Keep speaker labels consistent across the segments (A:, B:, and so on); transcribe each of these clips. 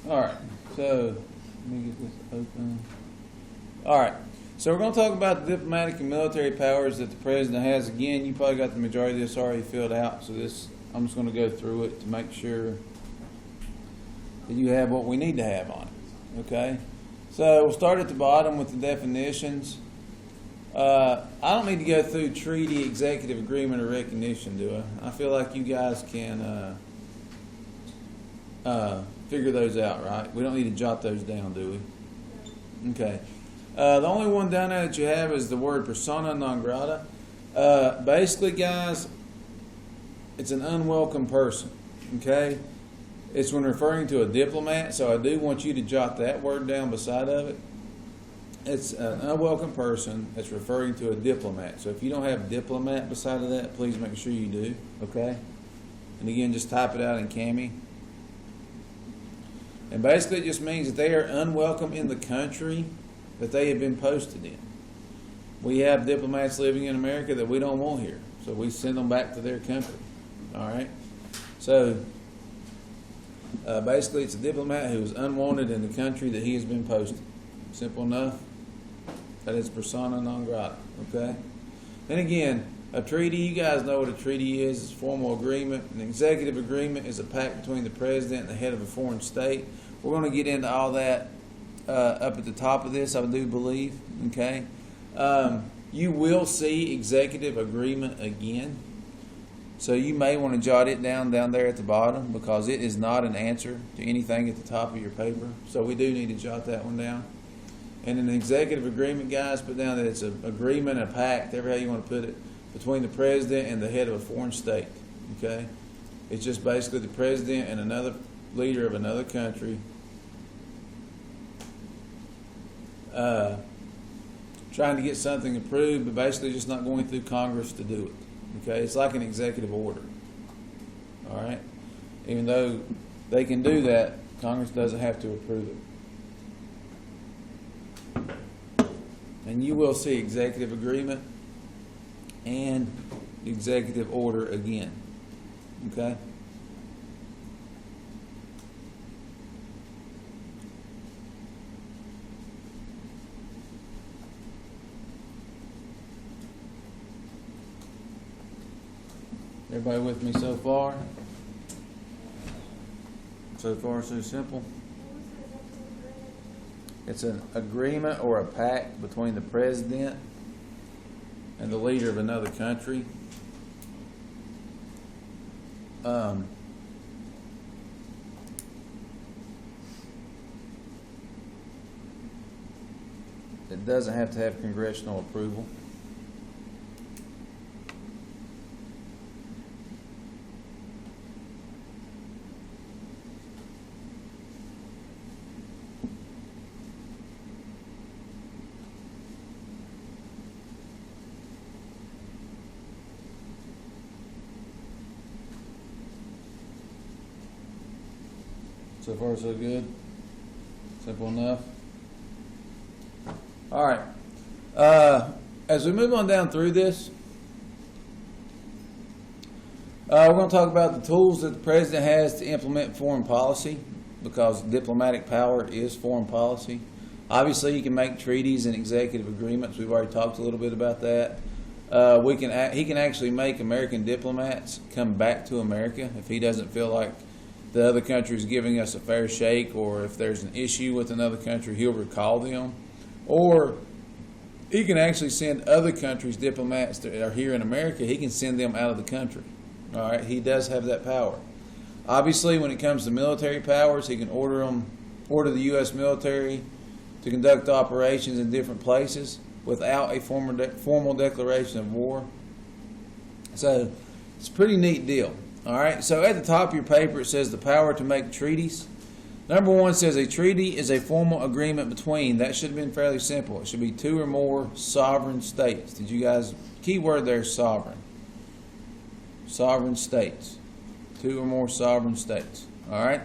A: All right, so let me get this open. All right, so we're going to talk about the diplomatic and military powers that the president has. Again, you probably got the majority of this already filled out, so I'm just going to go through it to make sure that you have what we need to have on it. Okay, so we'll start at the bottom with the definitions. I don't need to go through treaty, executive agreement, or recognition, do I? I feel like you guys can figure those out, right? We don't need to jot those down, do we? Okay. The only one down there that you have is the word persona non grata. Basically, guys, it's an unwelcome person, okay? It's when referring to a diplomat, so I do want you to jot that word down beside of it. It's an unwelcome person that's referring to a diplomat. So if you don't have diplomat beside of that, please make sure you do, okay? And again, just type it out in Cami. And basically it just means that they are unwelcome in the country that they have been posted in. We have diplomats living in America that we don't want here, so we send them back to their country. All right? So basically it's a diplomat who is unwanted in the country that he has been posted. Simple enough. That is persona non grata. Okay? And again, a treaty, you guys know what a treaty is. It's a formal agreement. An executive agreement is a pact between the president and the head of a foreign state. We're going to get into all that up at the top of this, I do believe. Okay? You will see executive agreement again. So you may want to jot it down there at the bottom because it is not an answer to anything at the top of your paper. So we do need to jot that one down. And an executive agreement, guys, put down that it's an agreement, a pact, however you want to put it, between the president and the head of a foreign state. Okay? It's just basically the president and another leader of another country trying to get something approved, but basically just not going through Congress to do it. Okay? It's like an executive order. All right? Even though they can do that, Congress doesn't have to approve it. And you will see executive agreement and executive order again. Okay? Everybody with me so far? So far, so simple. It's an agreement or a pact between the president and the leader of another country. It doesn't have to have congressional approval. So far, so good. Simple enough. All right. As we move on down through this, we're going to talk about the tools that the president has to implement foreign policy, because diplomatic power is foreign policy. Obviously, you can make treaties and executive agreements. We've already talked a little bit about that. He can actually make American diplomats come back to America if he doesn't feel like the other country is giving us a fair shake, or if there's an issue with another country, he'll recall them. Or he can actually send other countries' diplomats that are here in America, he can send them out of the country. All right, he does have that power. Obviously, when it comes to military powers, he can order the U.S. military to conduct operations in different places without a formal declaration of war. So it's a pretty neat deal. All right, so at the top of your paper it says the power to make treaties. Number one says a treaty is a formal agreement between, that should have been fairly simple. It should be two or more sovereign states. Did you guys, key word there, sovereign. Sovereign states. Two or more sovereign states. All right.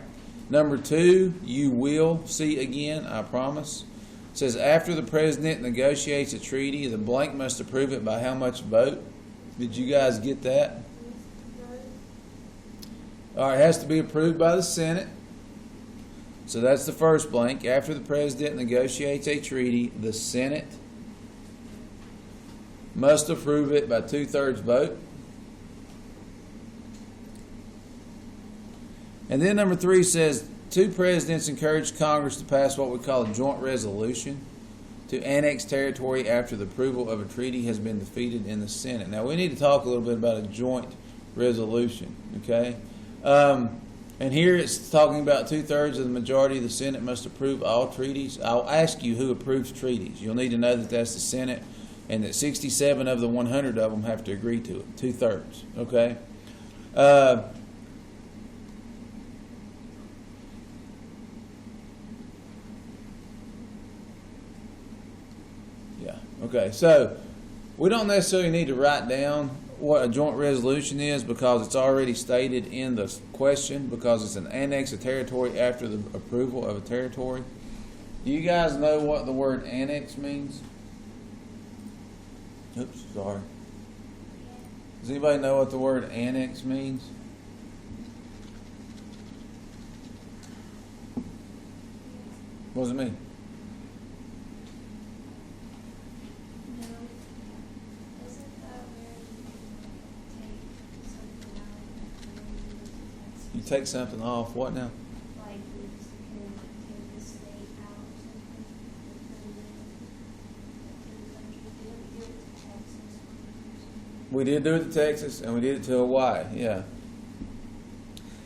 A: Number two, you will see again, I promise. It says after the president negotiates a treaty, the blank must approve it by how much vote? Did you guys get that? All right, it has to be approved by the Senate. So that's the first blank. After the President negotiates a treaty, the Senate must approve it by 2/3 vote. And then number 3 says, 2 presidents encourage Congress to pass what we call a joint resolution to annex territory after the approval of a treaty has been defeated in the Senate. Now, we need to talk a little bit about a joint resolution, okay? And here it's talking about 2/3 of the majority of the Senate must approve all treaties. I'll ask you who approves treaties. You'll need to know that that's the Senate and that 67 of the 100 of them have to agree to it, 2/3, okay? Okay, so we don't necessarily need to write down what a joint resolution is because it's already stated in the question, because it's an annex of territory after the approval of a territory. Do you guys know what the word annex means? Oops, sorry. Does anybody know what the word annex means? What does it mean? You take something off, what now?
B: Like we can take the state out or something.
A: We did do it to Texas and we did it to Hawaii, yeah.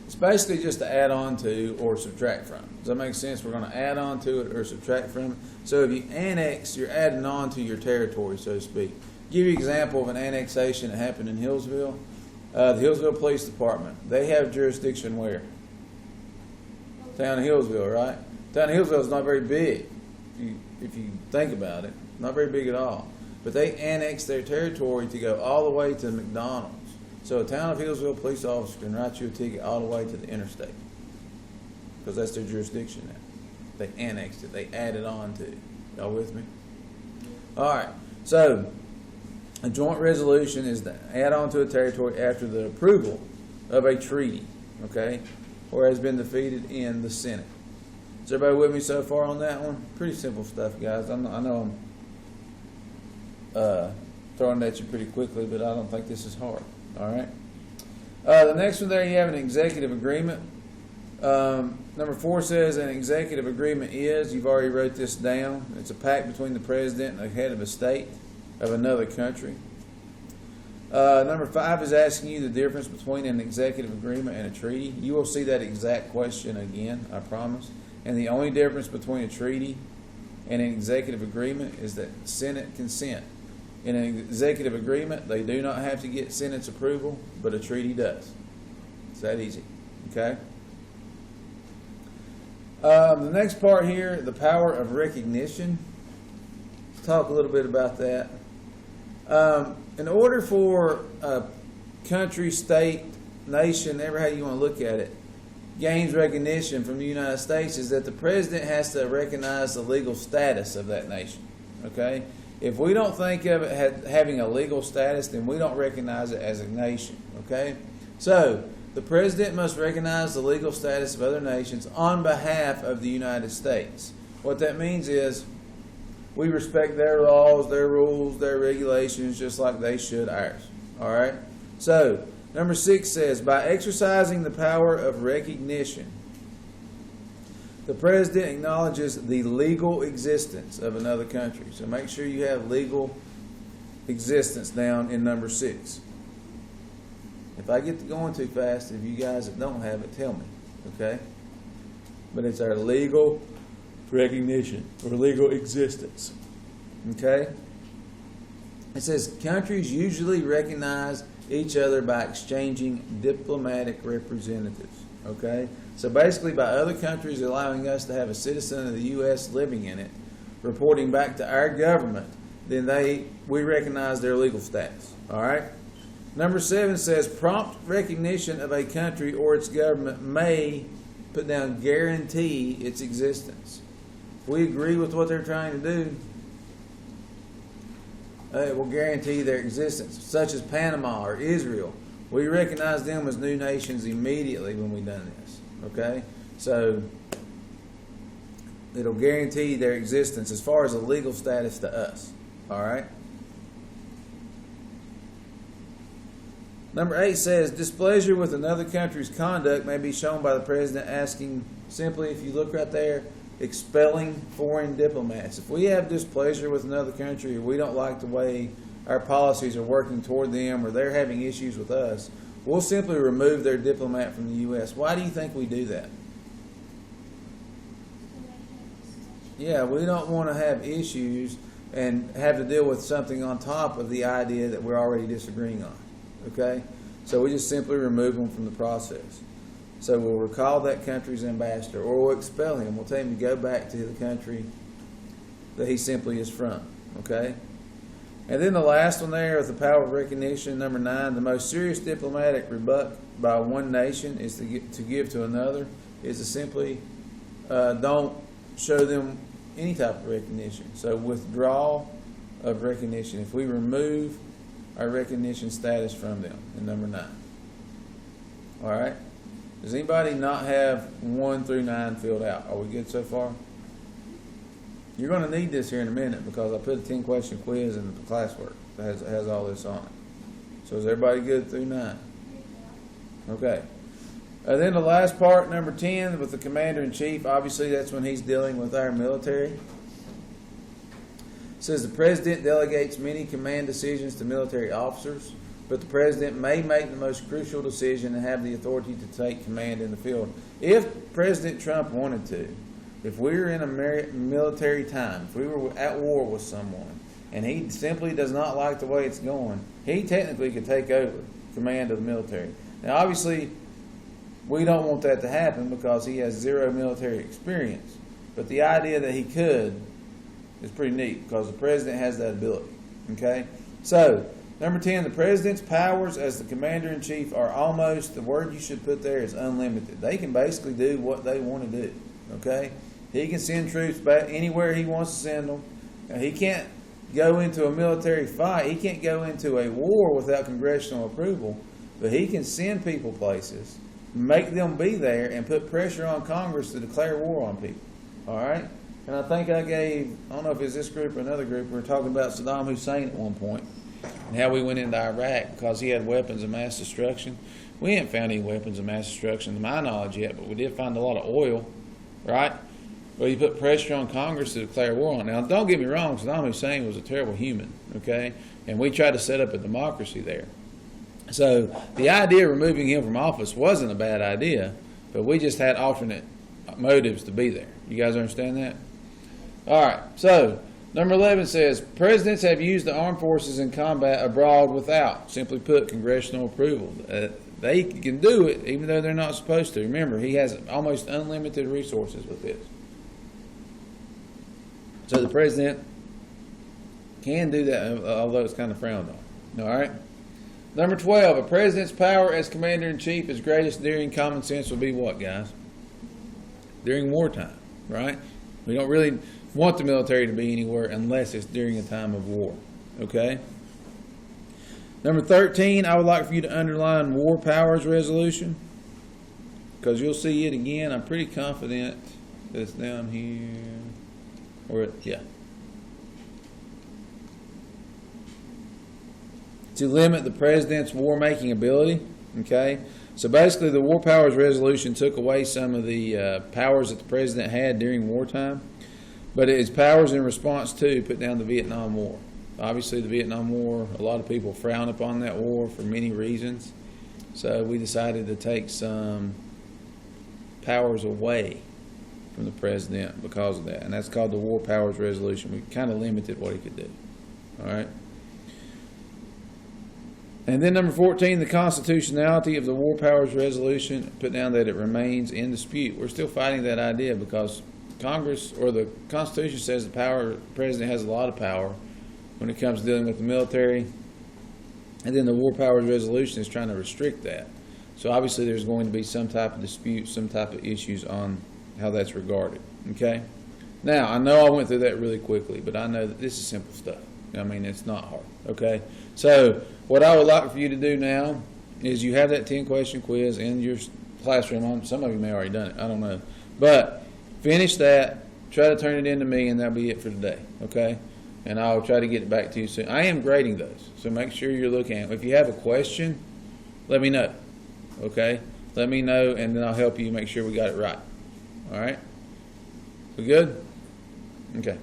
A: It's basically just to add on to or subtract from. Does that make sense? We're going to add on to it or subtract from it. So if you annex, you're adding on to your territory, so to speak. Give you an example of an annexation that happened in Hillsville. The Hillsville Police Department, they have jurisdiction where? Town of Hillsville, right? Town of Hillsville is not very big, if you think about it. Not very big at all. But they annex their territory to go all the way to McDonald's. So a Town of Hillsville police officer can write you a ticket all the way to the interstate. Because that's their jurisdiction now. They annexed it. They added on to it. Y'all with me? All right. So a joint resolution is to add on to a territory after the approval of a treaty, okay, or has been defeated in the Senate. Is everybody with me so far on that one? Pretty simple stuff, guys. I know I'm throwing it at you pretty quickly, but I don't think this is hard. All right. The next one there, you have an executive agreement. Number 4 says an executive agreement is, you've already wrote this down, it's a pact between the president and the head of a state of another country. Number 5 is asking you the difference between an executive agreement and a treaty. You will see that exact question again, I promise. And the only difference between a treaty and an executive agreement is that Senate consent. In an executive agreement, they do not have to get Senate's approval, but a treaty does. It's that easy. Okay? The next part here, the power of recognition. Let's talk a little bit about that. In order for a country, state, nation, ever how you want to look at it, gains recognition from the United States, is that the president has to recognize the legal status of that nation. Okay? If we don't think of it having a legal status, then we don't recognize it as a nation. Okay? So, the president must recognize the legal status of other nations on behalf of the United States. What that means is we respect their laws, their rules, their regulations, just like they should ours. All right? So, number 6 says, by exercising the power of recognition, the president acknowledges the legal existence of another country. So make sure you have legal existence down in number 6. If I get to going too fast, if you guys that don't have it, tell me. Okay? But it's our legal recognition or legal existence. Okay? It says countries usually recognize each other by exchanging diplomatic representatives. Okay? So basically by other countries allowing us to have a citizen of the U.S. living in it, reporting back to our government, then we recognize their legal status. All right? Number 7 says prompt recognition of a country or its government may, put down, guarantee its existence. If we agree with what they're trying to do, it will guarantee their existence, such as Panama or Israel. We recognize them as new nations immediately when we've done this. Okay? So, It'll guarantee their existence as far as a legal status to us. All right? Number 8 says, displeasure with another country's conduct may be shown by the president asking simply, if you look right there, expelling foreign diplomats. If we have displeasure with another country, or we don't like the way our policies are working toward them, or they're having issues with us, we'll simply remove their diplomat from the U.S. Why do you think we do that? Yeah, we don't want to have issues and have to deal with something on top of the idea that we're already disagreeing on. Okay? So we just simply remove them from the process. So we'll recall that country's ambassador, or we'll expel him. We'll tell him to go back to the country that he simply is from. Okay? And then the last one there is the power of recognition, number 9. The most serious diplomatic rebuke by one nation is to give to another, is to simply don't show them any type of recognition. So withdrawal of recognition. If we remove our recognition status from them, in number 9. All right? Does anybody not have 1 through 9 filled out? Are we good so far? You're going to need this here in a minute because I put a 10-question quiz in the classwork that has all this on it. So is everybody good through 9? Okay. Then the last part, number 10, with the commander-in-chief. Obviously, that's when he's dealing with our military. It says the president delegates many command decisions to military officers, but the president may make the most crucial decision and have the authority to take command in the field. If President Trump wanted to, if we were in a military time, if we were at war with someone, and he simply does not like the way it's going, he technically could take over command of the military. Now, obviously, we don't want that to happen because he has 0 military experience. But the idea that he could is pretty neat because the president has that ability. Okay? So, number 10, the president's powers as the commander-in-chief are almost, the word you should put there is unlimited. They can basically do what they want to do. Okay? He can send troops back anywhere he wants to send them. Now, he can't go into a military fight. He can't go into a war without congressional approval. But he can send people places, make them be there, and put pressure on Congress to declare war on people. All right? And I think I don't know if it's this group or another group, we were talking about Saddam Hussein at one point and how we went into Iraq because he had weapons of mass destruction. We ain't found any weapons of mass destruction to my knowledge yet, but we did find a lot of oil, right? Well, you put pressure on Congress to declare war on it. Now, don't get me wrong, Saddam Hussein was a terrible human, okay? And we tried to set up a democracy there. So the idea of removing him from office wasn't a bad idea, but we just had alternate motives to be there. You guys understand that? All right, so number 11 says, presidents have used the armed forces in combat abroad without, simply put, congressional approval. They can do it even though they're not supposed to. Remember, he has almost unlimited resources with this. So the president can do that, although it's kind of frowned on. All right? Number 12, a president's power as commander-in-chief is greatest during common sense will be what, guys? During wartime, right? We don't really want the military to be anywhere unless it's during a time of war, okay? Number 13, I would like for you to underline War Powers Resolution because you'll see it again. I'm pretty confident that it's down here. Yeah. To limit the president's war-making ability, okay? So basically the War Powers Resolution took away some of the powers that the president had during wartime, but it's powers in response to put down the Vietnam War. Obviously the Vietnam War, a lot of people frown upon that war for many reasons, so we decided to take some powers away from the president because of that, and that's called the War Powers Resolution. We kind of limited what he could do, all right? And then number 14, the constitutionality of the War Powers Resolution, put down that it remains in dispute. We're still fighting that idea because Congress, or the Constitution says the president has a lot of power when it comes to dealing with the military. And then the War Powers Resolution is trying to restrict that. So obviously there's going to be some type of dispute, some type of issues on how that's regarded. Okay? Now, I know I went through that really quickly, but I know that this is simple stuff. I mean, it's not hard. Okay? So what I would like for you to do now is you have that 10-question quiz in your classroom. Some of you may have already done it. I don't know. But finish that. try to turn it in to me, and that'll be it for today, okay? And I'll try to get it back to you soon. I am grading those, so make sure you're looking at it. If you have a question, let me know, okay? Let me know, and then I'll help you make sure we got it right. All right? We good? Okay.